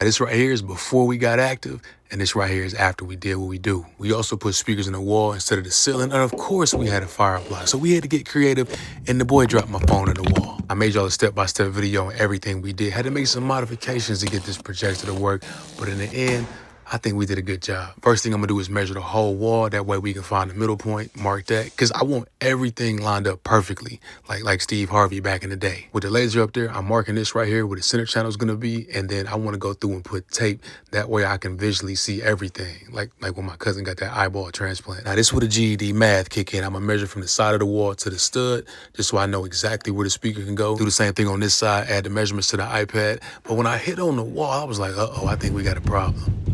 this right here is before we got active, and this right here is after we did what we do. We also put speakers in the wall instead of the ceiling, and of course we had a fire block. So we had to get creative, and the boy dropped my phone in the wall. I made y'all a step-by-step video on everything we did. Had to make some modifications to get this projector to work, but in the end, I think we did a good job. First thing I'm gonna do is measure the whole wall. That way we can find the middle point, mark that, because I want everything lined up perfectly, like Steve Harvey back in the day. With the laser up there, I'm marking this right here where the center channel is gonna be, and then I wanna go through and put tape. That way I can visually see everything, like when my cousin got that eyeball transplant. Now this is where the GED math kick in. I'm gonna measure from the side of the wall to the stud, just so I know exactly where the speaker can go. Do the same thing on this side, add the measurements to the iPad. But when I hit on the wall, I was like, uh-oh, I think we got a problem.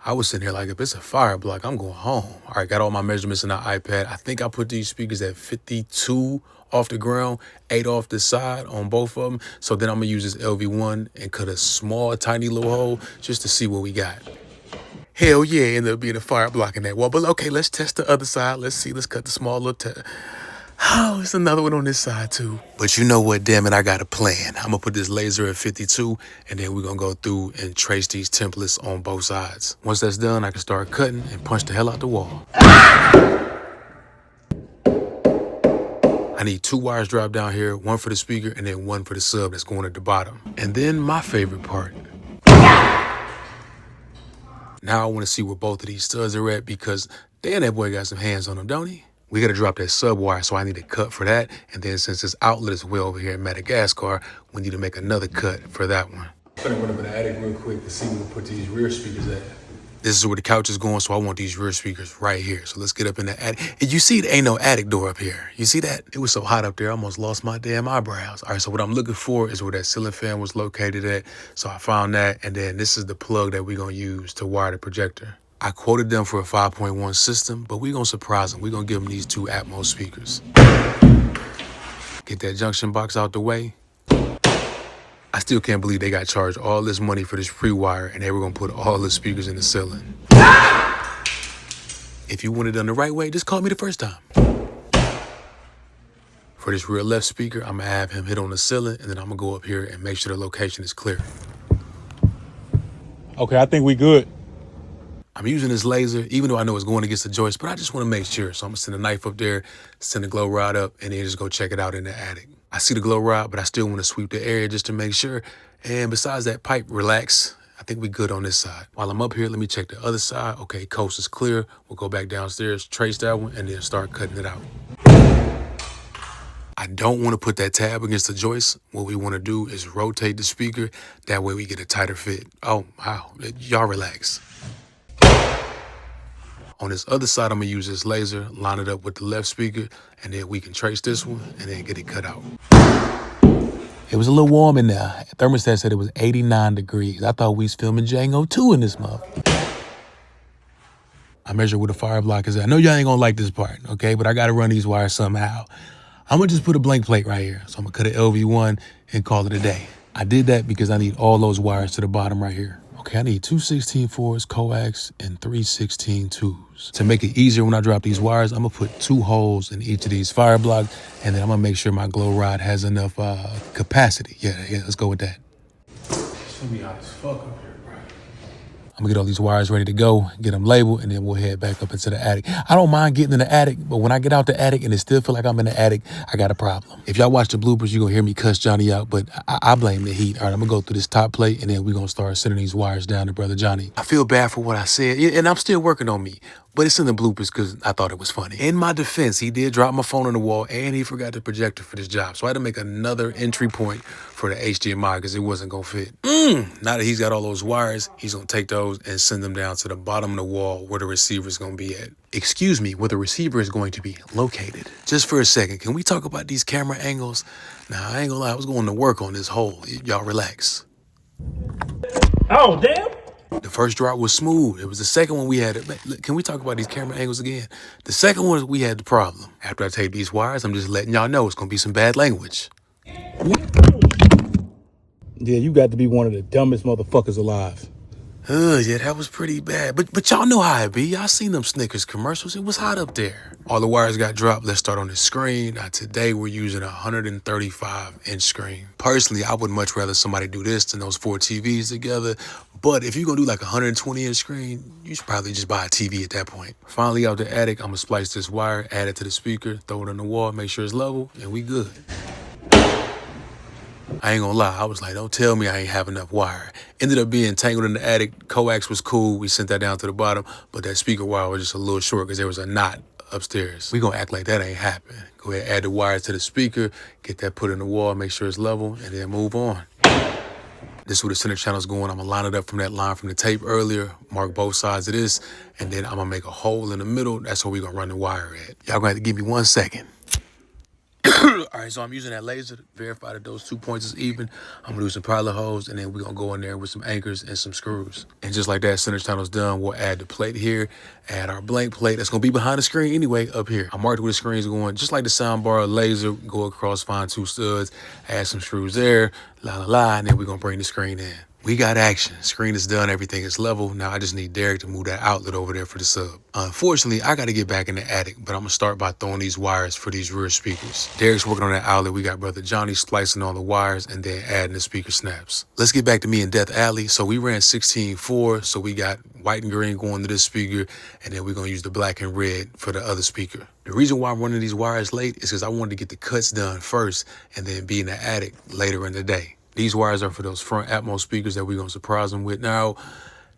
I was sitting here like, if it's a fire block, I'm going home. All right, got all my measurements in the iPad. I think I put these speakers at 52 off the ground, 8 off the side on both of them. So then I'm gonna use this LV1 and cut a small, tiny little hole just to see what we got. Hell yeah, ended up being a fire block in that wall. But okay, let's test the other side. Let's see, let's cut the small little Oh, it's another one on this side too. But you know what, damn it, I got a plan. I'm gonna put this laser at 52, and then we're gonna go through and trace these templates on both sides. Once that's done, I can start cutting and punch the hell out the wall. I need 2 wires dropped down here, one for the speaker and then one for the sub that's going at the bottom. And then my favorite part. Now I wanna see where both of these studs are at, because damn, that boy got some hands on them, don't he? We gotta drop that sub wire, so I need to cut for that. And then since this outlet is way over here in Madagascar, we need to make another cut for that one. I'm gonna run up in the attic real quick to see where we put these rear speakers at. This is where the couch is going, so I want these rear speakers right here. So let's get up in the attic. And you see, there ain't no attic door up here. You see that? It was so hot up there, I almost lost my damn eyebrows. All right, so what I'm looking for is where that ceiling fan was located at. So I found that, and then this is the plug that we're gonna use to wire the projector. I quoted them for a 5.1 system, but we're gonna surprise them. We're gonna give them these 2 Atmos speakers. Get that junction box out the way. I still can't believe they got charged all this money for this pre-wire, and they were gonna put all the speakers in the ceiling. If you want it done the right way, just call me the first time. For this rear left speaker, I'm gonna have him hit on the ceiling, and then I'm gonna go up here and make sure the location is clear. Okay, I think we good. I'm using this laser, even though I know it's going against the joist, but I just want to make sure. So I'm gonna send a knife up there, send the glow rod up, and then just go check it out in the attic. I see the glow rod, but I still want to sweep the area just to make sure. And besides that pipe, relax. I think we good on this side. While I'm up here, let me check the other side. Okay, coast is clear. We'll go back downstairs, trace that one, and then start cutting it out. I don't want to put that tab against the joist. What we want to do is rotate the speaker. That way we get a tighter fit. Oh, wow. Y'all relax. On this other side, I'm gonna use this laser, line it up with the left speaker, and then we can trace this one and then get it cut out. It was a little warm in there. Thermostat said it was 89 degrees. I thought we was filming Django 2 in this month. I measured where the fire block is at. I know y'all ain't gonna like this part, okay? But I gotta run these wires somehow. I'm gonna just put a blank plate right here. So I'm gonna cut an LV1 and call it a day. I did that because I need all those wires to the bottom right here. Okay, I need 2 16/4s, coax, and 3 16/2s. To make it easier when I drop these wires, I'm gonna put 2 holes in each of these fire blocks, and then I'm gonna make sure my glow rod has enough capacity. Yeah, let's go with that. It's gonna be hot as fuck up here, bro. I'm gonna get all these wires ready to go, get them labeled, and then we'll head back up into the attic. I don't mind getting in the attic, but when I get out the attic and it still feel like I'm in the attic, I got a problem. If y'all watch the bloopers, you're gonna hear me cuss Johnny out, but I blame the heat. All right, I'm gonna go through this top plate, and then we're gonna start sending these wires down to Brother Johnny. I feel bad for what I said, and I'm still working on me, but it's in the bloopers because I thought it was funny. In my defense, he did drop my phone on the wall, and he forgot the projector for this job, so I had to make another entry point for the HDMI because it wasn't gonna fit. Now that he's got all those wires, he's gonna take those and send them down to the bottom of the wall where the receiver is gonna be at. Excuse me, where the receiver is going to be located. Just for a second, can we talk about these camera angles? Now, I ain't gonna lie, I was going to work on this hole. Y'all relax. Oh, damn. The first drop was smooth. It was the second one we had. Can we talk about these camera angles again? The second one, we had the problem. After I tape these wires, I'm just letting y'all know it's gonna be some bad language. Yeah, you got to be one of the dumbest motherfuckers alive. Yeah, that was pretty bad. But y'all know how it be. Y'all seen them Snickers commercials. It was hot up there. All the wires got dropped. Let's start on the screen. Now, today we're using a 135-inch screen. Personally, I would much rather somebody do this than those 4 TVs together. But if you're going to do like a 120-inch screen, you should probably just buy a TV at that point. Finally, out the attic, I'm going to splice this wire, add it to the speaker, throw it on the wall, make sure it's level, and we good. I ain't gonna lie, I was like, don't tell me I ain't have enough wire. Ended up being tangled in the attic. Coax was cool. We sent that down to the bottom, but that speaker wire was just a little short because there was a knot upstairs. We gonna act like that ain't happened. Go ahead, add the wires to the speaker, get that put in the wall, make sure it's level, and then move on. This is where the center channel's going. I'm gonna line it up from that line from the tape earlier, mark both sides of this, and then I'm gonna make a hole in the middle. That's where we gonna run the wire at. Y'all gonna have to give me 1 second. All right, so I'm using that laser to verify that those 2 points is even. I'm gonna do some pilot holes, and then we're gonna go in there with some anchors and some screws. And just like that, center channel's done. We'll add the plate here, add our blank plate. That's gonna be behind the screen anyway, up here. I marked where the screen's going, just like the soundbar laser, go across, find 2 studs, add some screws there, and then we're gonna bring the screen in. We got action. Screen is done. Everything is level. Now I just need Derek to move that outlet over there for the sub. Unfortunately, I got to get back in the attic, but I'm going to start by throwing these wires for these rear speakers. Derek's working on that outlet. We got brother Johnny splicing all the wires and then adding the speaker snaps. Let's get back to me in Death Alley. So we ran 16-4. So we got white and green going to this speaker, and then we're going to use the black and red for the other speaker. The reason why I'm running these wires late is because I wanted to get the cuts done first and then be in the attic later in the day. These wires are for those front Atmos speakers that we're going to surprise them with. Now,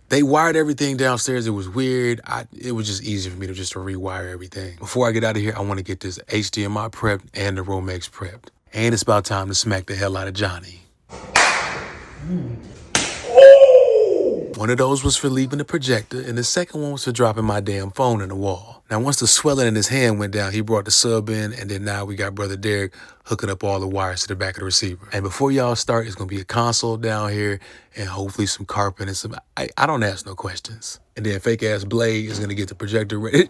they wired everything downstairs. It was weird. It was just easy for me to rewire everything. Before I get out of here, I want to get this HDMI prepped and the Romex prepped. And it's about time to smack the hell out of Johnny. One of those was for leaving the projector, and the second one was for dropping my damn phone in the wall. Now, once the swelling in his hand went down, he brought the sub in, and then now we got brother Derek hooking up all the wires to the back of the receiver. And before y'all start, it's gonna be a console down here, and hopefully some carpet and some. I don't ask no questions. And then fake ass Blade is gonna get the projector ready.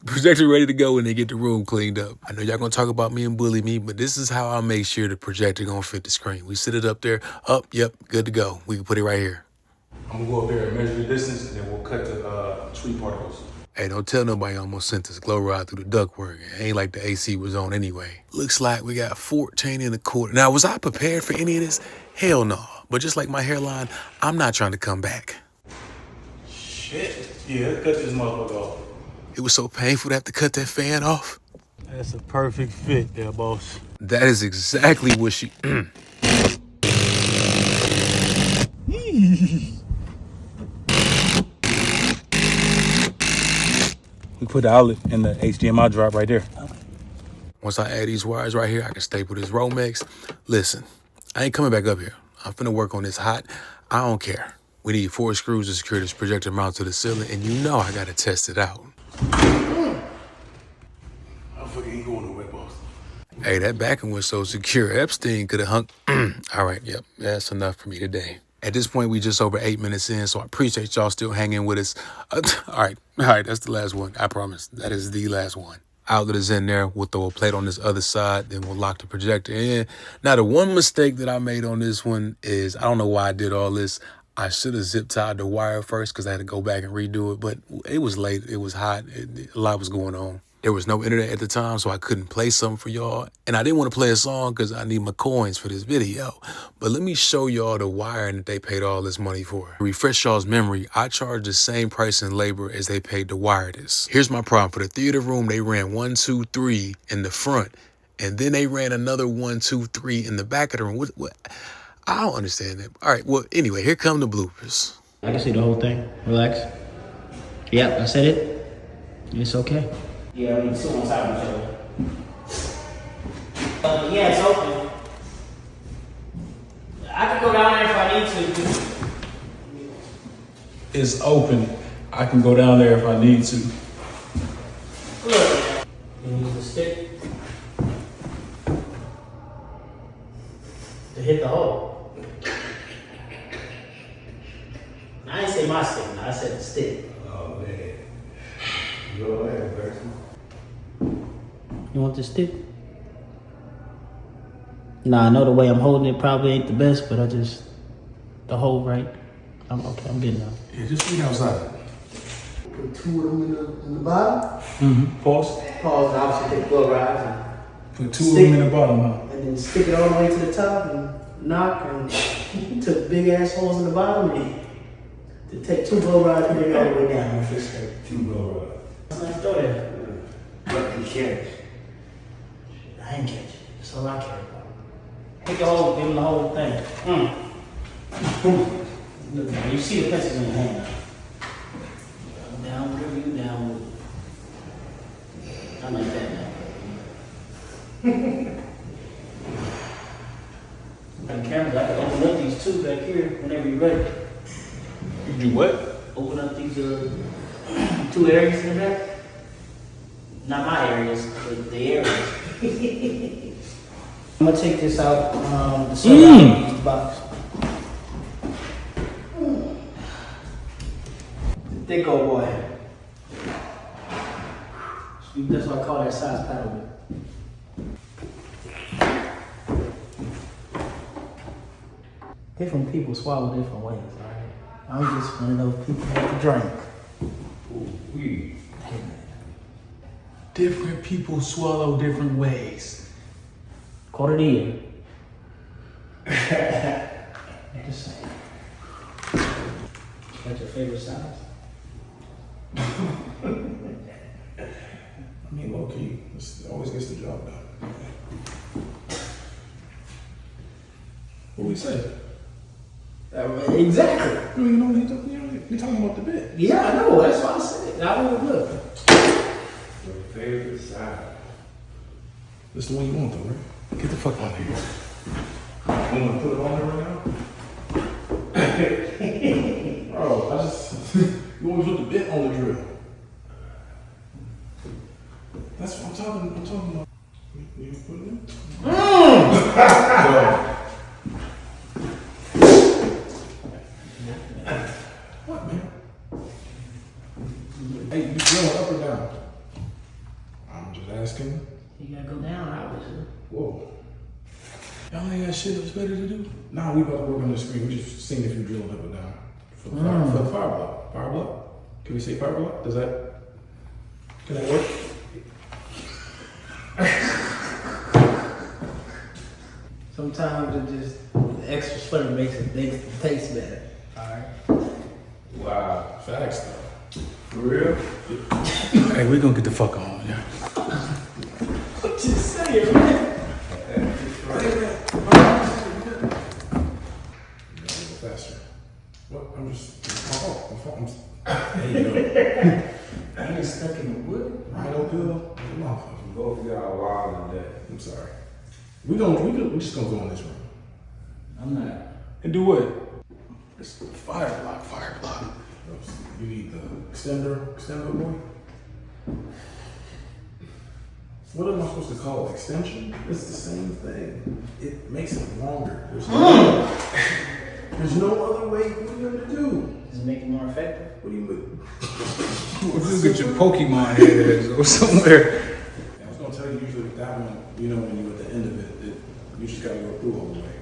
Projector ready to go when they get the room cleaned up. I know y'all gonna talk about me and bully me, but this is how I make sure the projector gonna fit the screen. We sit it up there, yep, good to go. We can put it right here. I'm gonna go up there and measure the distance, and then we'll cut the tree particles. Hey, don't tell nobody I almost sent this glow rod through the ductwork. It ain't like the AC was on anyway. Looks like we got 14 1/4. Now, was I prepared for any of this? Hell no. But just like my hairline, I'm not trying to come back. Shit. Yeah, cut this motherfucker off. It was so painful to have to cut that fan off. That's a perfect fit there, boss. That is exactly what she... We put the outlet in the HDMI drop right there. Once I add these wires right here, I can staple this Romex. Listen, I ain't coming back up here. I'm finna work on this hot. I don't care. We need 4 screws to secure this projector mount to the ceiling, and you know I gotta test it out. I fucking ain't going nowhere, boss. Hey, that backing was so secure. Epson could have hung. All right, yep, that's enough for me today. At this point, we just over 8 minutes in, so I appreciate y'all still hanging with us. All right, that's the last one. I promise. That is the last one. Outlet is in there. We'll throw a plate on this other side, then we'll lock the projector in. Now, the one mistake that I made on this one is, I don't know why I did all this. I should have zip tied the wire first because I had to go back and redo it, but it was late. It was hot. A lot was going on. There was no internet at the time, so I couldn't play something for y'all. And I didn't want to play a song because I need my coins for this video. But let me show y'all the wiring that they paid all this money for. To refresh y'all's memory, I charged the same price in labor as they paid to wire this. Here's my problem. For the theater room, they ran 1, 2, 3 in the front. And then they ran another 1, 2, 3 in the back of the room. What? I don't understand that. All right, well, anyway, here come the bloopers. I can see the whole thing. Relax. Yep, I said it. It's okay. Yeah, we sit on top of each other. Yeah, it's open. I can go down there if I need to. It's open. I can go down there if I need to. Look. You use the stick to hit the hole. I didn't say my stick, I said the stick. Oh, man. Go ahead, Severson. You want the stick? Nah, I know the way I'm holding it probably ain't the best, but the hold right. I'm okay. I'm good now. Yeah, just wait outside. Put 2 of them in the bottom. Pause. Pause, and obviously take blow rides Put 2 of them in the bottom, huh? and then stick it all the way to the top and knock and took big ass holes in the bottom and to take 2 blow rides and bring it all the way down. Just straight. 2 blow rides. Let's throw that. What you catch? I ain't catch it. That's all I care about. Take the whole, give him the whole thing. Look, man, you see the pencils in your hand now. Down, whatever you down with. I like that now. Got cameras, I can open up these 2 back here whenever you're ready. You do what? Open up these 2 areas in the back. Not my areas, but the areas. I'm gonna take this out, the Severson box. The thick old boy. That's what I call that size paddle whip. Different people swallow different ways, alright? I'm just one of those people that have to drink. Different people swallow different ways. Quarter to year. Just saying. What's your favorite size? I mean, low key, it always gets the job done. What we say? Exactly. You're talking about the bit. Yeah, I know. That's why I said it. I won't look. Your favorite side. That's the one you want, though, right? Get the fuck out of here. You want to put it on there right now? Bro, I just. You want to put the bit on the drill. That's what I'm talking about. You put it in? What, man? Hey, you going up or down? I'm just asking. You gotta go down, obviously. Whoa. Y'all ain't got shit that's better to do? Nah, we about to work on the screen. We just seeing if you drilling up or down. For the fire block. Fire block? Can we say fire block? Can that work? Sometimes it just, the extra flavor makes it taste better. Alright. Wow. Facts though. For real? Hey, we gonna get the fuck on, yeah. Just say it, man. Faster. What? I'm just. My fault. Hey, yo. I ain't stuck in the wood. Right, Bill. Both of y'all wild and dead. I'm sorry. We just gonna go in this room. I'm not. And do what? It's fire block. You need the extender boy? What am I supposed to call it? Extension? It's the same thing. It makes it longer. There's no other way. What are you gonna do? Does it make it more effective? What do you mean? Just get your Pokemon heads or somewhere. I was gonna tell you usually with that one, you know, when you're at the end of it, you just gotta go through all the way.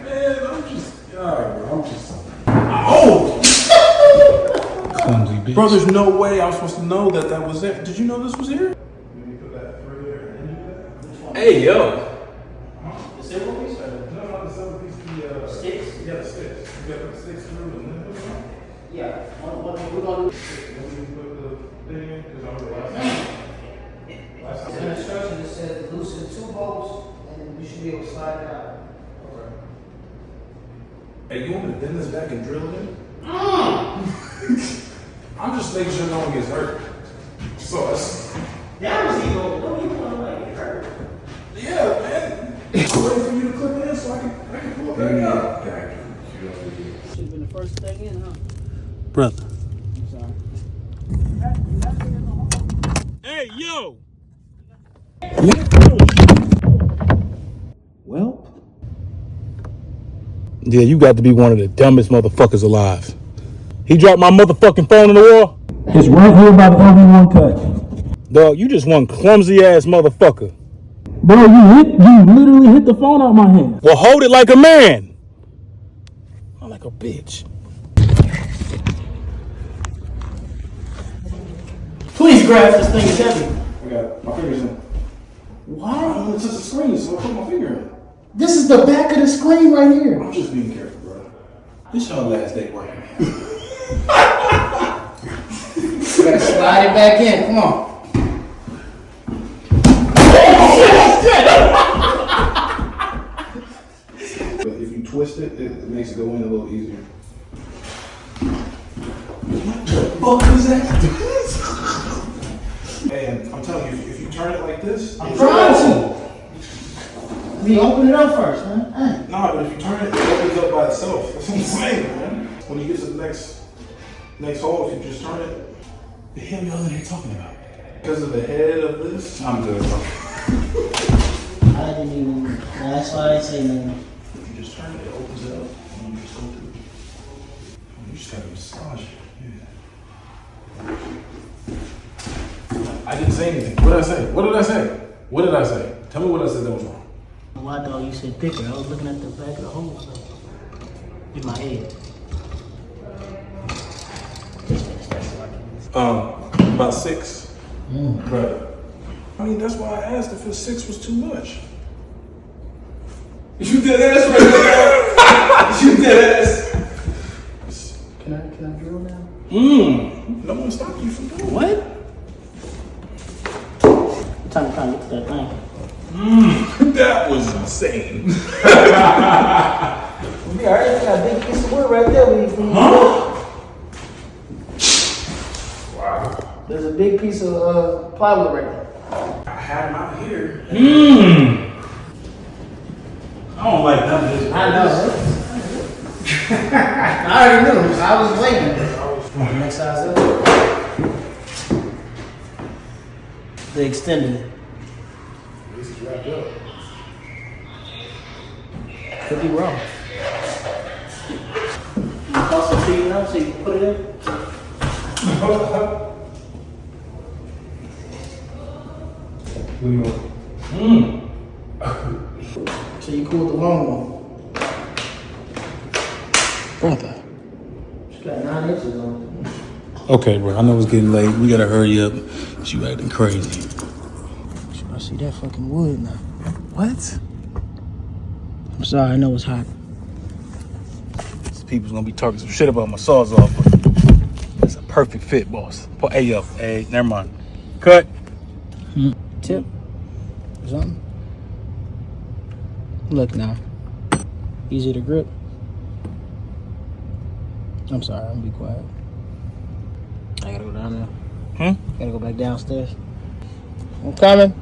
Man, I'm just. Oh! Clumsy bitch. Bro, there's no way I was supposed to know that was it. Did you know this was here? Maybe put that through there and do that. Hey, yo. The silver piece or No, not the silver piece, the sticks? Yeah, the sticks. You gotta put the sticks through and then put it on. Yeah. What we're gonna do? Then we put the thing in, because I was last There's an instruction that says loosen 2 bolts and you should be able to slide it out. Hey, you want me to bend this back and drill it in? I'm just making sure no one gets hurt. So that's. That was even, don't you want to like get hurt? Yeah, man. I'm waiting for you to clip it in so I can pull it back out. Should have been the first thing in, huh? Brother. I'm sorry. Hey, yo. Well. Yeah, you got to be one of the dumbest motherfuckers alive. He dropped my motherfucking phone in the wall. It's right here by the LV1 cut. Dog, you just one clumsy ass motherfucker. Bro, you literally hit the phone out my hand. Well, hold it like a man. Not like a bitch. Please grab this thing, it's heavy. I got my fingers in. Why? It's just a screen, so I put my finger in. This is the back of the screen right here. I'm just being careful, bro. This y'all last day working. Gotta slide it back in. Come on. But if you twist it, it makes it go in a little easier. What the fuck is that? And I'm telling you, if you turn it like this, I'm trying to. We open it up first, man. Nah, but if you turn it, it opens up by itself. That's what I'm saying, man. When you get to the next hole, if you just turn it, the hell y'all in here talking about? Because of the head of this? I'm good, bro. I didn't even. That's why I didn't say nothing. If you just turn it, it opens it up, and you just go through. You just gotta massage it. Yeah. I didn't say anything. What did I say? What did I say? What did I say? Tell me what I said that was wrong. Why dog you said thicker? I was looking at the back of the hole so. In my head. About 6. But I mean, that's why I asked if 6 was too much. You did ass right now. You did ass. Can I drill now? No one stopped you from doing What? I'm trying to get to that thing. that was insane. Yeah, I got a big piece of wood right there. Wow. There's a big piece of plywood right there. I had him out here. I don't like none of this. I know. I already knew. I was waiting. Next size up. The extended. This is wrapped up. Could be wrong. You toss some feet out so you can put it in? What do you want? So you cool with the long one. Brother. She got 9 inches on it. Okay, bro. I know it's getting late. We gotta hurry up. You acting crazy. I see that fucking wood now. What? I'm sorry, I know it's hot. These people's gonna be talking some shit about my Sawzall, but it's a perfect fit, boss. Hey, yo. Hey, never mind. Cut. Tip? Or something? Look now. Easy to grip. I'm sorry, I'm gonna be quiet. I gotta go down there. Gotta go back downstairs. I'm coming.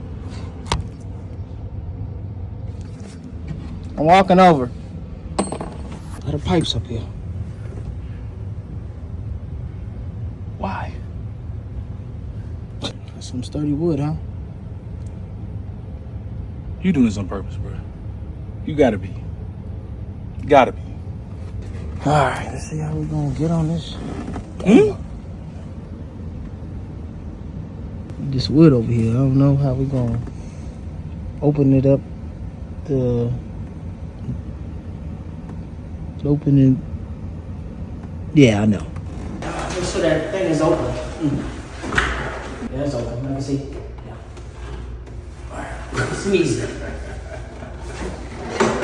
I'm walking over. Why the pipes up here? Why? That's some sturdy wood, huh? You doing this on purpose, bro. You gotta be. You gotta be. Alright, let's see how we gonna get on this. This wood over here, I don't know how we gonna open it up to open it. Yeah, I know. Make sure that thing is open. Yeah, it's open. Let me see. Yeah. Alright, it's easy.